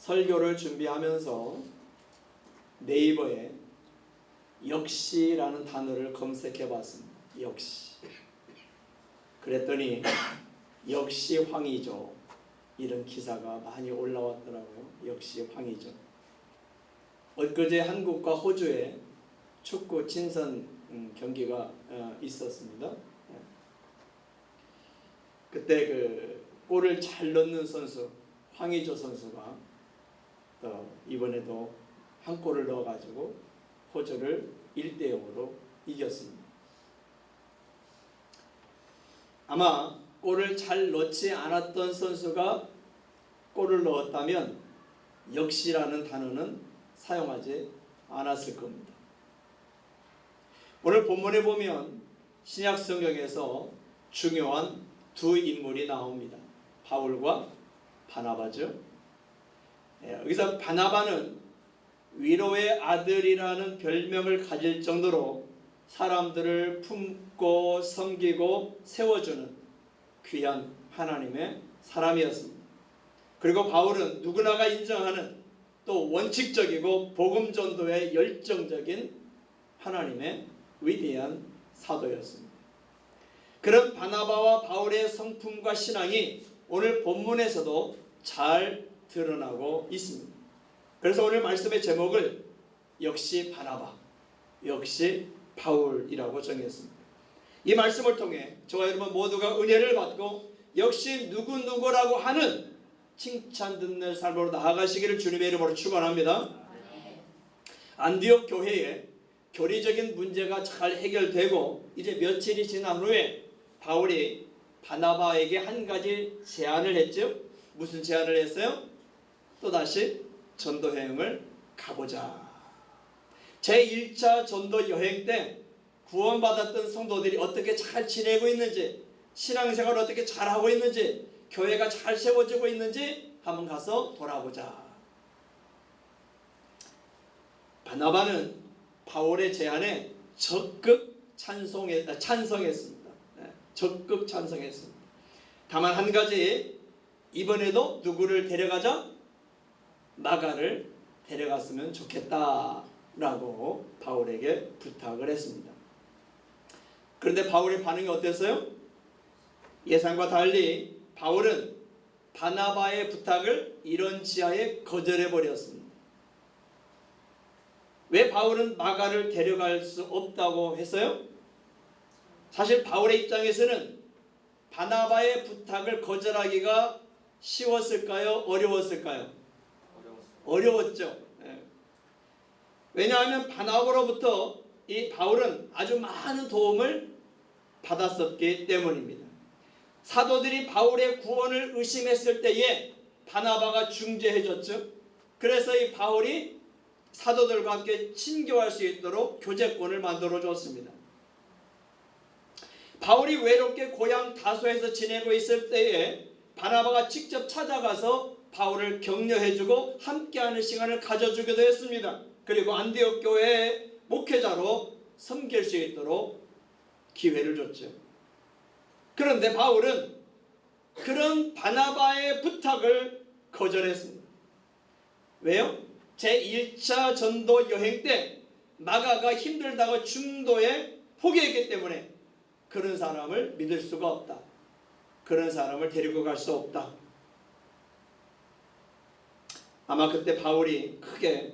설교를 준비하면서 네이버에 역시라는 단어를 검색해 봤습니다. 역시. 그랬더니 역시 황이죠, 이런 기사가 많이 올라왔더라고요. 역시 황이죠. 엊그제 한국과 호주에 축구 친선 경기가 있었습니다. 그때 그 골을 잘 넣는 선수 황의조 선수가 이번에도 한 골을 넣어가지고 호주를 1대0으로 이겼습니다. 아마 골을 잘 넣지 않았던 선수가 골을 넣었다면 역시라는 단어는 사용하지 않았을 겁니다. 오늘 본문에 보면 신약 성경에서 중요한 두 인물이 나옵니다. 바울과 바나바죠. 여기서 바나바는 위로의 아들이라는 별명을 가질 정도로 사람들을 품고 섬기고 세워주는 귀한 하나님의 사람이었습니다. 그리고 바울은 누구나가 인정하는 또 원칙적이고 복음 전도에 열정적인 하나님의 위대한 사도였습니다. 그런 바나바와 바울의 성품과 신앙이 오늘 본문에서도 잘 드러나고 있습니다. 그래서 오늘 말씀의 제목을 역시 바나바, 역시 바울이라고 정했습니다. 이 말씀을 통해 저와 여러분 모두가 은혜를 받고 역시 누구누구라고 하는 칭찬 듣는 삶으로 나아가시기를 주님의 이름으로 축원합니다. 안디옥 교회에 교리적인 문제가 잘 해결되고 이제 며칠이 지난 후에 바울이 바나바에게 한 가지 제안을 했죠. 무슨 제안을 했어요? 또다시 전도 여행을 가보자. 제1차 전도 여행 때 구원받았던 성도들이 어떻게 잘 지내고 있는지, 신앙생활을 어떻게 잘하고 있는지, 교회가 잘 세워지고 있는지 한번 가서 돌아보자. 바나바는 바울의 제안에 적극 찬성했습니다. 적극 찬성했습니다. 다만 한 가지, 이번에도 누구를 데려가자? 마가를 데려갔으면 좋겠다라고 바울에게 부탁을 했습니다. 그런데 바울의 반응이 어땠어요? 예상과 달리 바울은 바나바의 부탁을 이런 지하에 거절해 버렸습니다. 왜 바울은 마가를 데려갈 수 없다고 했어요? 사실 바울의 입장에서는 바나바의 부탁을 거절하기가 쉬웠을까요? 어려웠을까요? 어려웠죠. 왜냐하면 바나바로부터 이 바울은 아주 많은 도움을 받았었기 때문입니다. 사도들이 바울의 구원을 의심했을 때에 바나바가 중재해줬죠. 그래서 이 바울이 사도들과 함께 친교할 수 있도록 교제권을 만들어 줬습니다. 바울이 외롭게 고향 다소에서 지내고 있을 때에 바나바가 직접 찾아가서 바울을 격려해주고 함께하는 시간을 가져주기도 했습니다. 그리고 안디옥 교회의 목회자로 섬길 수 있도록 기회를 줬죠. 그런데 바울은 그런 바나바의 부탁을 거절했습니다. 왜요? 제1차 전도 여행 때 마가가 힘들다고 중도에 포기했기 때문에 그런 사람을 믿을 수가 없다. 그런 사람을 데리고 갈 수 없다. 아마 그때 바울이 크게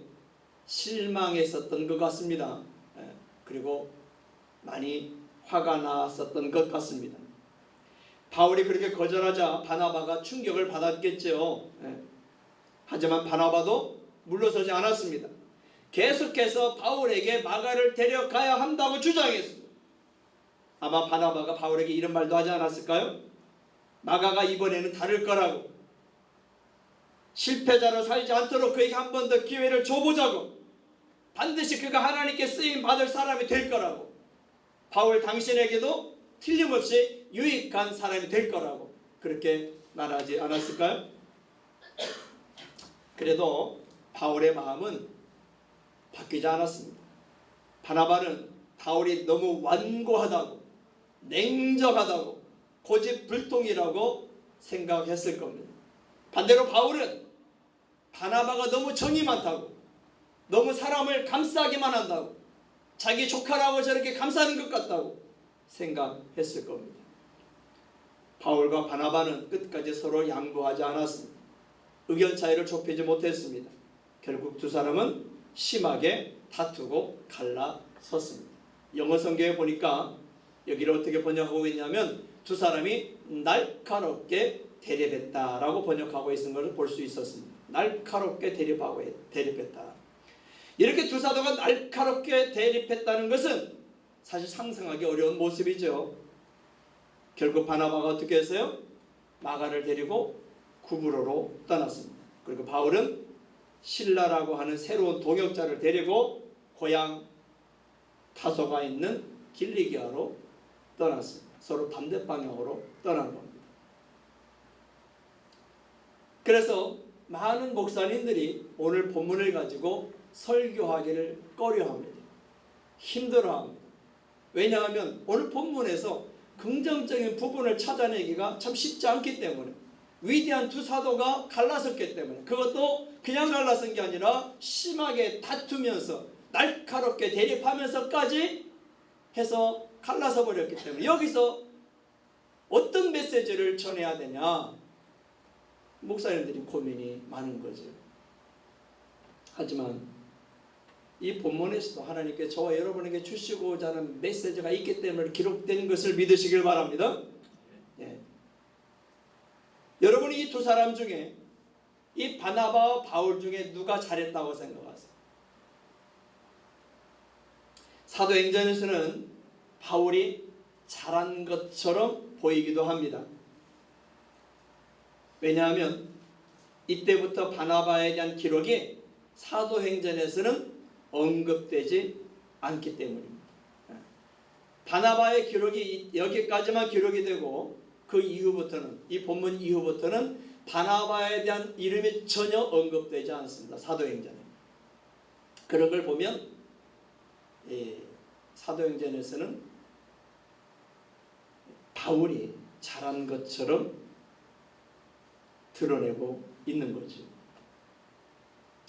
실망했었던 것 같습니다. 그리고 많이 화가 났었던 것 같습니다. 바울이 그렇게 거절하자 바나바가 충격을 받았겠죠. 하지만 바나바도 물러서지 않았습니다. 계속해서 바울에게 마가를 데려가야 한다고 주장했습니다. 아마 바나바가 바울에게 이런 말도 하지 않았을까요? 마가가 이번에는 다를 거라고, 실패자로 살지 않도록 그에게 한 번 더 기회를 줘보자고, 반드시 그가 하나님께 쓰임 받을 사람이 될 거라고, 바울 당신에게도 틀림없이 유익한 사람이 될 거라고 그렇게 말하지 않았을까요? 그래도 바울의 마음은 바뀌지 않았습니다. 바나바는 바울이 너무 완고하다고, 냉정하다고, 고집불통이라고 생각했을 겁니다. 반대로 바울은 바나바가 너무 정이 많다고, 너무 사람을 감싸기만 한다고, 자기 조카라고 저렇게 감싸는 것 같다고 생각했을 겁니다. 바울과 바나바는 끝까지 서로 양보하지 않았습니다. 의견 차이를 좁히지 못했습니다. 결국 두 사람은 심하게 다투고 갈라섰습니다. 영어 성경에 보니까 여기를 어떻게 번역하고 있냐면 두 사람이 날카롭게 대립했다라고 번역하고 있는 것을 볼 수 있었습니다. 날카롭게 대립했다. 이렇게 두 사도가 날카롭게 대립했다는 것은 사실 상상하기 어려운 모습이죠. 결국 바나바가 어떻게 했어요? 마가를 데리고 구브로로 떠났습니다. 그리고 바울은 실라라고 하는 새로운 동역자를 데리고 고향 타소가 있는 길리기아로 떠났습니다. 서로 반대 방향으로 떠난 겁니다. 그래서 많은 목사님들이 오늘 본문을 가지고 설교하기를 꺼려합니다. 힘들어합니다. 왜냐하면 오늘 본문에서 긍정적인 부분을 찾아내기가 참 쉽지 않기 때문에, 위대한 두 사도가 갈라섰기 때문에, 그것도 그냥 갈라선 게 아니라 심하게 다투면서 날카롭게 대립하면서까지 해서 갈라서 버렸기 때문에 여기서 어떤 메시지를 전해야 되냐, 목사님들이 고민이 많은 거죠. 하지만 이 본문에서도 하나님께 저와 여러분에게 주시고자 하는 메시지가 있기 때문에 기록된 것을 믿으시길 바랍니다. 예. 여러분이 이 두 사람 중에 이 바나바와 바울 중에 누가 잘했다고 생각하세요? 사도행전에서는 바울이 잘한 것처럼 보이기도 합니다. 왜냐하면 이때부터 바나바에 대한 기록이 사도행전에서는 언급되지 않기 때문입니다. 바나바의 기록이 여기까지만 기록이 되고 그 이후부터는, 이 본문 이후부터는 바나바에 대한 이름이 전혀 언급되지 않습니다. 사도행전에. 그런 걸 보면 사도행전에서는 바울이 잘한 것처럼 드러내고 있는 거죠.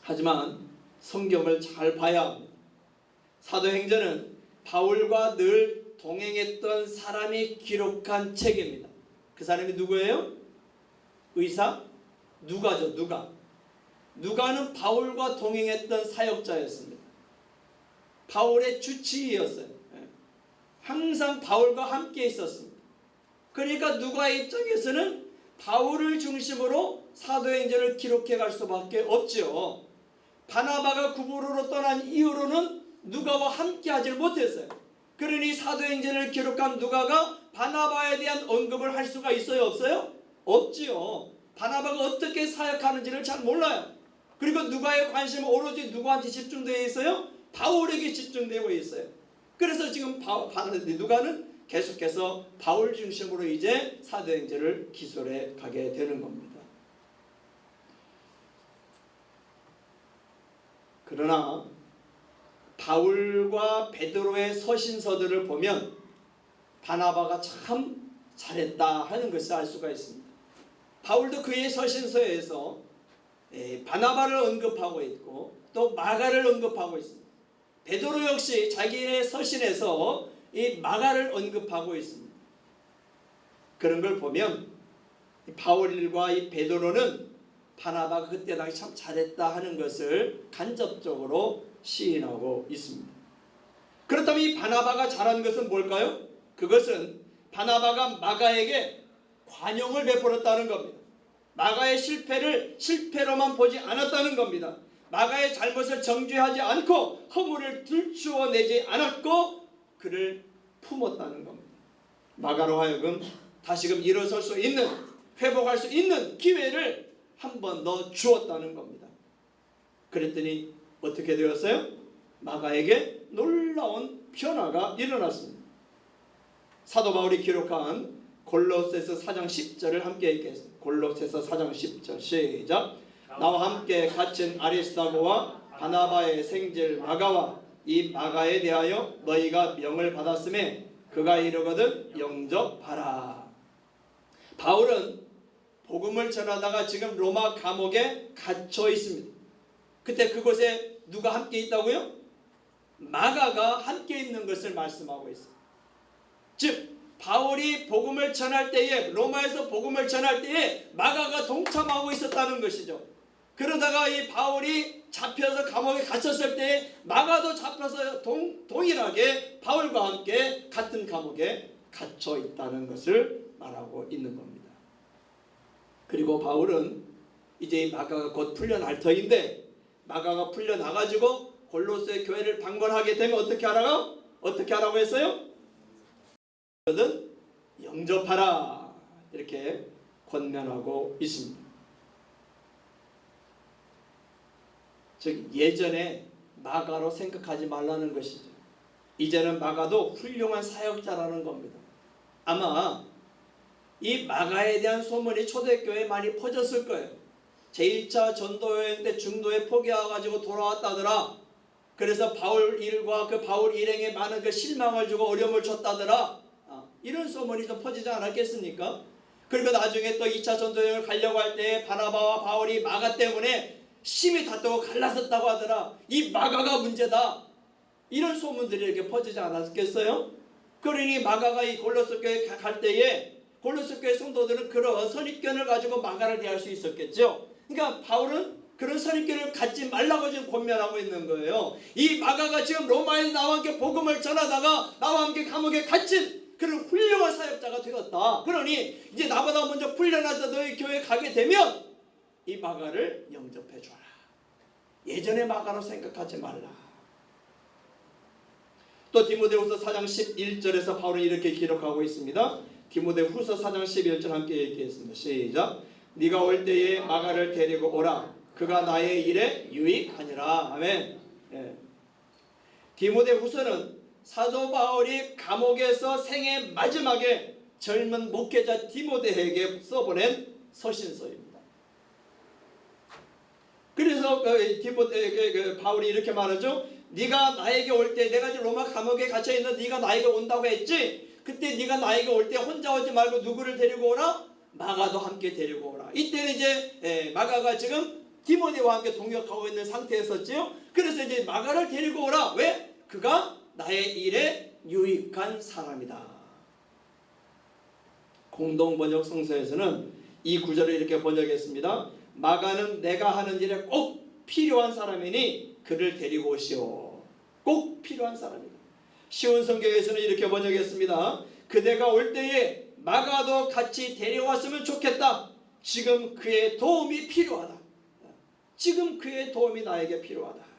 하지만 성경을 잘 봐야 합니다. 사도행전은 바울과 늘 동행했던 사람이 기록한 책입니다. 그 사람이 누구예요? 의사? 누가죠. 누가는 바울과 동행했던 사역자였습니다. 바울의 주치의였어요. 항상 바울과 함께 있었습니다. 그러니까 누가의 입장에서는 바울을 중심으로 사도행전을 기록해 갈 수밖에 없죠. 바나바가 구브로로 떠난 이후로는 누가와 함께 하질 못했어요. 그러니 사도행전을 기록한 누가가 바나바에 대한 언급을 할 수가 있어요? 없어요? 없지요. 바나바가 어떻게 사역하는지를 잘 몰라요. 그리고 누가의 관심은 오로지 누구한테 집중되어 있어요? 바울에게 집중되어 있어요. 그래서 지금 누가는 계속해서 바울 중심으로 이제 사도행전을 기술해 가게 되는 겁니다. 그러나 바울과 베드로의 서신서들을 보면 바나바가 참 잘했다 하는 것을 알 수가 있습니다. 바울도 그의 서신서에서 바나바를 언급하고 있고 또 마가를 언급하고 있습니다. 베드로 역시 자기의 서신에서 이 마가를 언급하고 있습니다. 그런 걸 보면 바울과 이 베드로는 바나바가 그때 당시 참 잘했다 하는 것을 간접적으로 시인하고 있습니다. 그렇다면 이 바나바가 잘한 것은 뭘까요? 그것은 바나바가 마가에게 관용을 베풀었다는 겁니다. 마가의 실패를 실패로만 보지 않았다는 겁니다. 마가의 잘못을 정죄하지 않고 허물을 들추어내지 않았고 그를 품었다는 겁니다. 마가로 하여금 다시금 일어설 수 있는, 회복할 수 있는 기회를 한 번 더 주었다는 겁니다. 그랬더니 어떻게 되었어요? 마가에게 놀라운 변화가 일어났습니다. 사도 바울이 기록한 골로새서 4장 10절을 함께 읽겠습니다. 골로새서 4장 10절 시작. 나와 함께 갇힌 아리스다고와 바나바의 생질 마가와 이 마가에 대하여 너희가 명을 받았음에 그가 이르거든 영접하라. 바울은 복음을 전하다가 지금 로마 감옥에 갇혀 있습니다. 그때 그곳에 누가 함께 있다고요? 마가가 함께 있는 것을 말씀하고 있어요. 즉 바울이 복음을 전할 때에, 로마에서 복음을 전할 때에 마가가 동참하고 있었다는 것이죠. 그러다가 이 바울이 잡혀서 감옥에 갇혔을 때 마가도 잡혀서 동일하게 바울과 함께 같은 감옥에 갇혀 있다는 것을 말하고 있는 겁니다. 그리고 바울은 이제 마가가 곧 풀려날 터인데, 마가가 풀려나가지고 골로새 교회를 방문하게 되면 어떻게 하라고 했어요? 너는 영접하라, 이렇게 권면하고 있습니다. 즉 예전에 마가로 생각하지 말라는 것이죠. 이제는 마가도 훌륭한 사역자라는 겁니다. 아마 이 마가에 대한 소문이 초대교회에 많이 퍼졌을 거예요. 제1차 전도여행 때 중도에 포기해가지고 돌아왔다더라. 그래서 바울 일과 그 바울 일행에 많은 그 실망을 주고 어려움을 줬다더라. 이런 소문이 좀 퍼지지 않았겠습니까? 그리고 나중에 또 2차 전도여행을 가려고 할 때 바나바와 바울이 마가 때문에 심히 다투고 갈라섰다고 하더라. 이 마가가 문제다. 이런 소문들이 이렇게 퍼지지 않았겠어요? 그러니 마가가 이 골로새 교회에 갈 때에 골로새 교회 성도들은 그런 선입견을 가지고 마가를 대할 수 있었겠죠. 그러니까 바울은 그런 선입견을 갖지 말라고 지금 권면하고 있는 거예요. 이 마가가 지금 로마에서 나와 함께 복음을 전하다가 나와 함께 감옥에 갇힌 그런 훌륭한 사역자가 되었다. 그러니 이제 나보다 먼저 풀려나서 너희 교회에 가게 되면 이 마가를 영접해 줘라. 예전의 마가로 생각하지 말라. 또 디모데후서 4장 11절에서 바울은 이렇게 기록하고 있습니다. 디모데후서 4장 11절 함께 읽겠습니다. 시작. 네가 올 때에 마가를 데리고 오라. 그가 나의 일에 유익하니라. 아멘. 디모데후서는 사도 바울이 감옥에서 생애 마지막에 젊은 목회자 디모데에게 써보낸 서신서입니다. 그래서 바울이 이렇게 말하죠. 네가 나에게 올 때, 내가 지금 로마 감옥에 갇혀 있는 네가 나에게 온다고 했지. 그때 네가 나에게 올 때 혼자 오지 말고 누구를 데리고 오라? 마가도 함께 데리고 오라. 이때는 이제 마가가 지금 디모데와 함께 동역하고 있는 상태였었지요. 그래서 이제 마가를 데리고 오라. 왜? 그가 나의 일에 유익한 사람이다. 공동번역 성서에서는 이 구절을 이렇게 번역했습니다. 마가는 내가 하는 일에 꼭 필요한 사람이니 그를 데리고 오시오. 꼭 필요한 사람이다. 쉬운 성경에서는 이렇게 번역했습니다. 그대가 올 때에 마가도 같이 데려왔으면 좋겠다. 지금 그의 도움이 필요하다. 지금 그의 도움이 나에게 필요하다.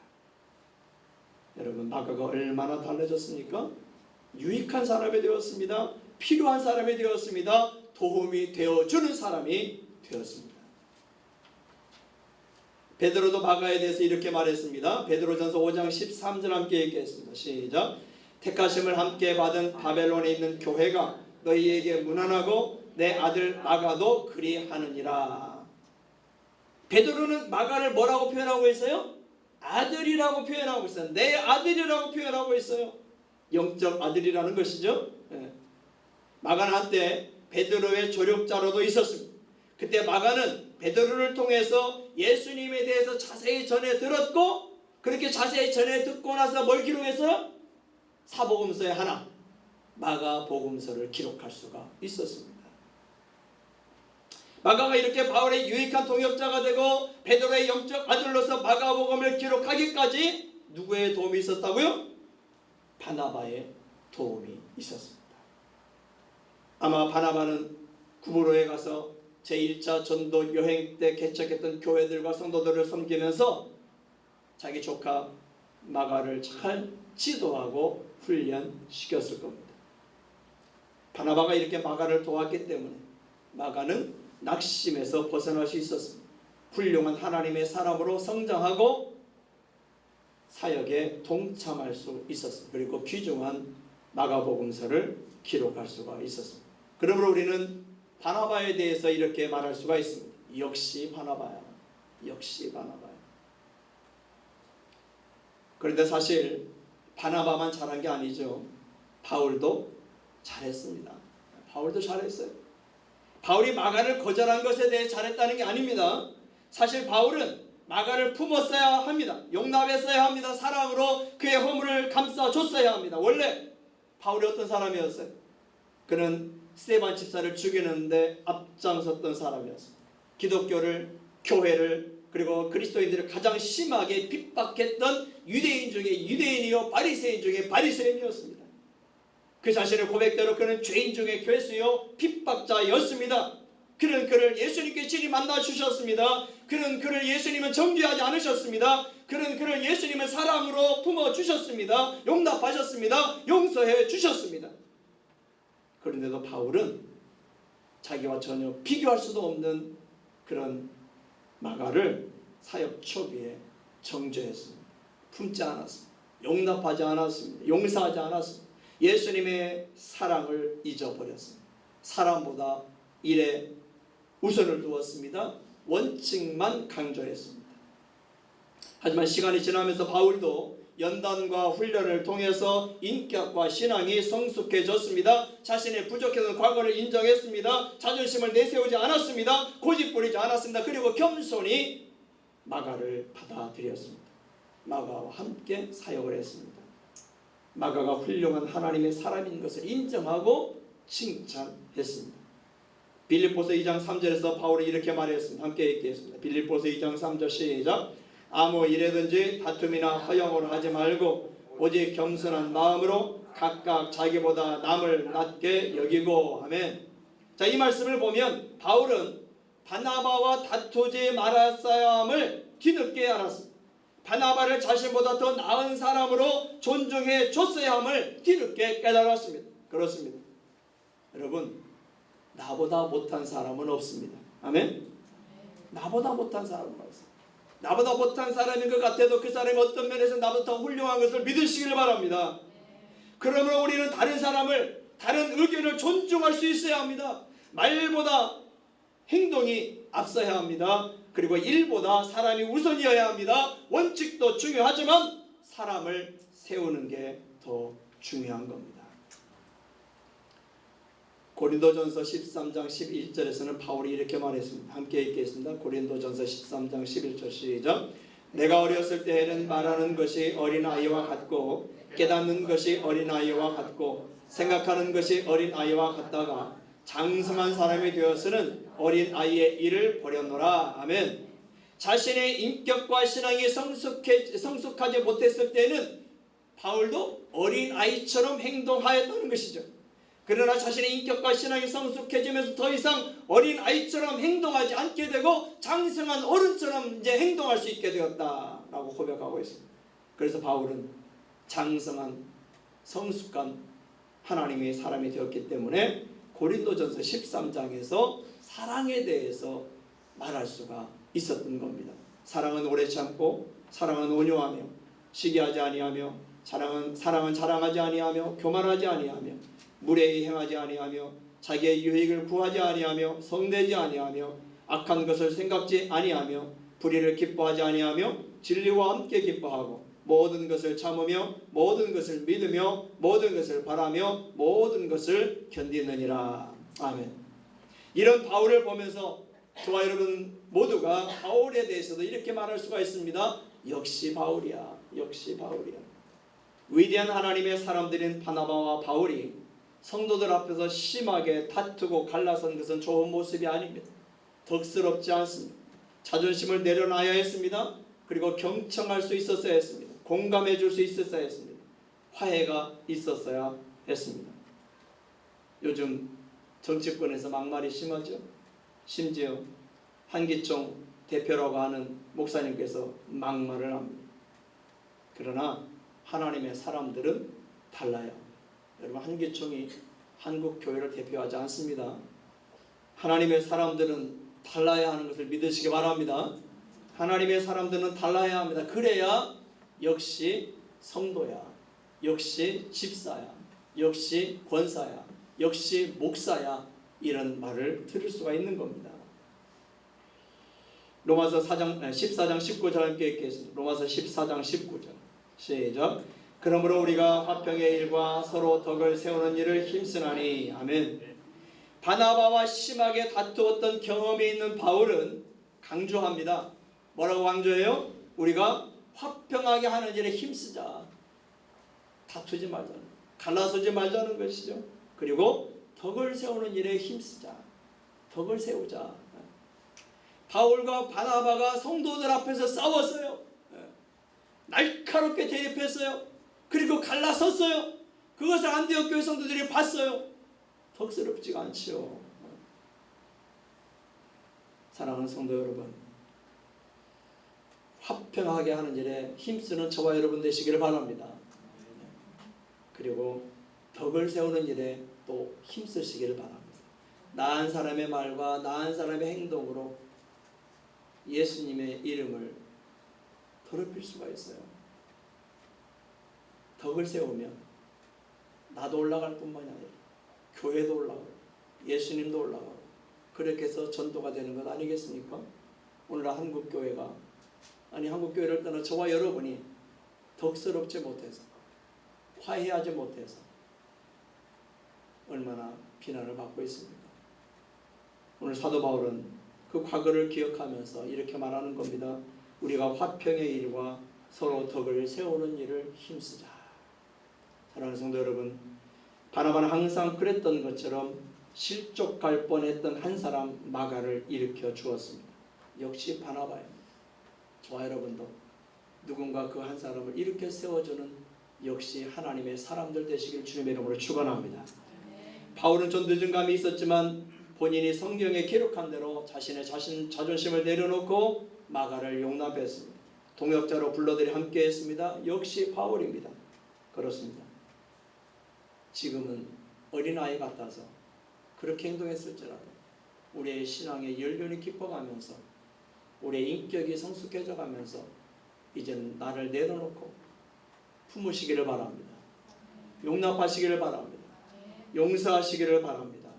여러분, 마가가 얼마나 달라졌습니까? 유익한 사람이 되었습니다. 필요한 사람이 되었습니다. 도움이 되어주는 사람이 되었습니다. 베드로도 마가에 대해서 이렇게 말했습니다. 베드로전서 5장 13절 함께 읽겠습니다. 시작. 택하심을 함께 받은 바벨론에 있는 교회가 너희에게 무난하고 내 아들 마가도 그리하느니라. 베드로는 마가를 뭐라고 표현하고 있어요? 아들이라고 표현하고 있어요. 내 아들이라고 표현하고 있어요. 영적 아들이라는 것이죠. 마가는 한때 베드로의 조력자로도 있었습니다. 그때 마가는 베드로를 통해서 예수님에 대해서 자세히 전해 들었고, 그렇게 자세히 전해 듣고 나서 뭘 기록했어요? 사복음서의 하나, 마가복음서를 기록할 수가 있었습니다. 마가가 이렇게 바울의 유익한 동역자가 되고 베드로의 영적 아들로서 마가복음을 기록하기까지 누구의 도움이 있었다고요? 바나바의 도움이 있었습니다. 아마 바나바는 구브로에 가서 제1차 전도 여행 때 개척했던 교회들과 성도들을 섬기면서 자기 조카 마가를 잘 지도하고 훈련시켰을 겁니다. 바나바가 이렇게 마가를 도왔기 때문에 마가는 낙심에서 벗어날 수 있었습니다. 훌륭한 하나님의 사람으로 성장하고 사역에 동참할 수 있었습니다. 그리고 귀중한 마가복음서를 기록할 수가 있었습니다. 그러므로 우리는 바나바에 대해서 이렇게 말할 수가 있습니다. 역시 바나바야. 역시 바나바야. 그런데 사실 바나바만 잘한 게 아니죠. 바울도 잘했습니다. 바울도 잘했어요. 바울이 마가를 거절한 것에 대해 잘했다는 게 아닙니다. 사실 바울은 마가를 품었어야 합니다. 용납했어야 합니다. 사랑으로 그의 허물을 감싸줬어야 합니다. 원래 바울이 어떤 사람이었어요? 그는 스데반 집사를 죽이는데 앞장섰던 사람이었습니다. 기독교를, 교회를, 그리고 그리스도인들을 가장 심하게 핍박했던 유대인 중에 유대인이요 바리새인 중에 바리새인이었습니다. 그 자신의 고백대로 그는 죄인 중에 괴수요 핍박자였습니다. 그는 그를 예수님께 친히 만나 주셨습니다. 그는 그를 예수님은 정죄하지 않으셨습니다. 그는 그를 예수님은 사랑으로 품어 주셨습니다. 용납하셨습니다. 용서해 주셨습니다. 그런데도 바울은 자기와 전혀 비교할 수도 없는 그런 마가를 사역 초기에 정죄했습니다. 품지 않았습니다. 용납하지 않았습니다. 용서하지 않았습니다. 예수님의 사랑을 잊어버렸습니다. 사람보다 일에 우선을 두었습니다. 원칙만 강조했습니다. 하지만 시간이 지나면서 바울도 연단과 훈련을 통해서 인격과 신앙이 성숙해졌습니다. 자신의 부족했던 과거를 인정했습니다. 자존심을 내세우지 않았습니다. 고집부리지 않았습니다. 그리고 겸손히 마가를 받아들였습니다. 마가와 함께 사역을 했습니다. 마가가 훌륭한 하나님의 사람인 것을 인정하고 칭찬했습니다. 빌립보서 2장 3절에서 바울이 이렇게 말했습니다. 함께 읽겠습니다. 빌립보서 2장 3절 시작. 아무 일에든지 다툼이나 허영으로 하지 말고 오직 겸손한 마음으로 각각 자기보다 남을 낮게 여기고. 아멘. 자, 이 말씀을 보면 바울은 바나바와 다투지 말았어야 함을 뒤늦게 알았습니다. 바나바를 자신보다 더 나은 사람으로 존중해 줬어야 함을 뒤늦게 깨달았습니다. 그렇습니다. 여러분, 나보다 못한 사람은 없습니다. 아멘. 나보다 못한 사람은 없습니다. 나보다 못한 사람인 것 같아도 그 사람이 어떤 면에서 나보다 더 훌륭한 것을 믿으시길 바랍니다. 그러면 우리는 다른 사람을, 다른 의견을 존중할 수 있어야 합니다. 말보다 행동이 앞서야 합니다. 그리고 일보다 사람이 우선이어야 합니다. 원칙도 중요하지만 사람을 세우는 게 더 중요한 겁니다. 고린도전서 13장 11절에서는 바울이 이렇게 말했습니다. 함께 읽겠습니다. 고린도전서 13장 11절 시작. 내가 어렸을 때에는 말하는 것이 어린아이와 같고 깨닫는 것이 어린아이와 같고 생각하는 것이 어린아이와 같다가 장성한 사람이 되어서는 어린아이의 일을 버렸노라. 아멘. 자신의 인격과 신앙이 성숙하지 못했을 때는 바울도 어린아이처럼 행동하였다는 것이죠. 그러나 자신의 인격과 신앙이 성숙해지면서 더 이상 어린아이처럼 행동하지 않게 되고 장성한 어른처럼 이제 행동할 수 있게 되었다라고 고백하고 있습니다. 그래서 바울은 장성한 성숙한 하나님의 사람이 되었기 때문에 고린도전서 13장에서 사랑에 대해서 말할 수가 있었던 겁니다. 사랑은 오래 참고 사랑은 온유하며 시기하지 아니하며 사랑은 자랑하지 아니하며 교만하지 아니하며 무례히 행하지 아니하며 자기의 유익을 구하지 아니하며 성내지 아니하며 악한 것을 생각지 아니하며 불의를 기뻐하지 아니하며 진리와 함께 기뻐하고 모든 것을 참으며 모든 것을 믿으며 모든 것을 바라며 모든 것을 견디느니라. 아멘. 이런 바울을 보면서 저와 여러분 모두가 바울에 대해서도 이렇게 말할 수가 있습니다. 역시 바울이야. 역시 바울이야. 위대한 하나님의 사람들인 바나바와 바울이 성도들 앞에서 심하게 다투고 갈라선 것은 좋은 모습이 아닙니다. 덕스럽지 않습니다. 자존심을 내려놔야 했습니다. 그리고 경청할 수 있었어야 했습니다. 공감해 줄 수 있었어야 했습니다. 화해가 있었어야 했습니다. 요즘 정치권에서 막말이 심하죠. 심지어 한기총 대표라고 하는 목사님께서 막말을 합니다. 그러나 하나님의 사람들은 달라요. 여러분, 한기총이 한국 교회를 대표하지 않습니다. 하나님의 사람들은 달라야 하는 것을 믿으시기 바랍니다. 하나님의 사람들은 달라야 합니다. 그래야 역시 성도야, 역시 집사야, 역시 권사야, 역시 목사야, 이런 말을 들을 수가 있는 겁니다. 로마서 14장 19절 함께 읽겠습니다. 로마서 14장 19절 시작. 그러므로 우리가 화평의 일과 서로 덕을 세우는 일을 힘쓰나니. 아멘. 바나바와 심하게 다투었던 경험이 있는 바울은 강조합니다. 뭐라고 강조해요? 우리가 화평하게 하는 일에 힘쓰자. 다투지 말자는, 갈라서지 말자는 것이죠. 그리고 덕을 세우는 일에 힘쓰자. 덕을 세우자. 바울과 바나바가 성도들 앞에서 싸웠어요. 날카롭게 대립했어요. 그리고 갈라섰어요. 그것을 안디옥 교회 성도들이 봤어요. 덕스럽지가 않지요. 사랑하는 성도 여러분, 화평하게 하는 일에 힘쓰는 저와 여러분 되시기를 바랍니다. 그리고 덕을 세우는 일에 또 힘쓰시기를 바랍니다. 나은 사람의 말과 나은 사람의 행동으로 예수님의 이름을 더럽힐 수가 있어요. 덕을 세우면 나도 올라갈 뿐만이 아니라 교회도 올라가고 예수님도 올라가고 그렇게 해서 전도가 되는 것 아니겠습니까? 오늘 한국교회가, 아니 한국교회를 떠나 저와 여러분이 덕스럽지 못해서, 화해하지 못해서 얼마나 비난을 받고 있습니까? 오늘 사도 바울은 그 과거를 기억하면서 이렇게 말하는 겁니다. 우리가 화평의 일과 서로 덕을 세우는 일을 힘쓰자. 사랑하는 성도 여러분, 바나바는 항상 그랬던 것처럼 실족할 뻔했던 한 사람 마가를 일으켜 주었습니다. 역시 바나바입니다. 저와 여러분도 누군가 그 한 사람을 일으켜 세워주는 역시 하나님의 사람들 되시길 주님의 이름으로 축원합니다. 바울은 좀 늦은 감이 있었지만 본인이 성경에 기록한 대로 자신의 자존심을 내려놓고 마가를 용납했습니다. 동역자로 불러들이 함께했습니다. 역시 바울입니다. 그렇습니다. 지금은 어린아이 같아서 그렇게 행동했을지라도 우리의 신앙의 연륜이 깊어가면서 우리의 인격이 성숙해져 가면서 이제는 나를 내려놓고 품으시기를 바랍니다. 용납하시기를 바랍니다. 용서하시기를 바랍니다.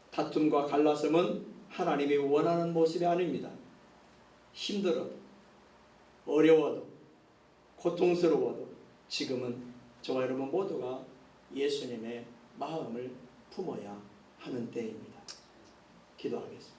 다툼과 갈라섬은 하나님이 원하는 모습이 아닙니다. 힘들어도 어려워도 고통스러워도 지금은 저와 여러분 모두가 예수님의 마음을 품어야 하는 때입니다. 기도하겠습니다.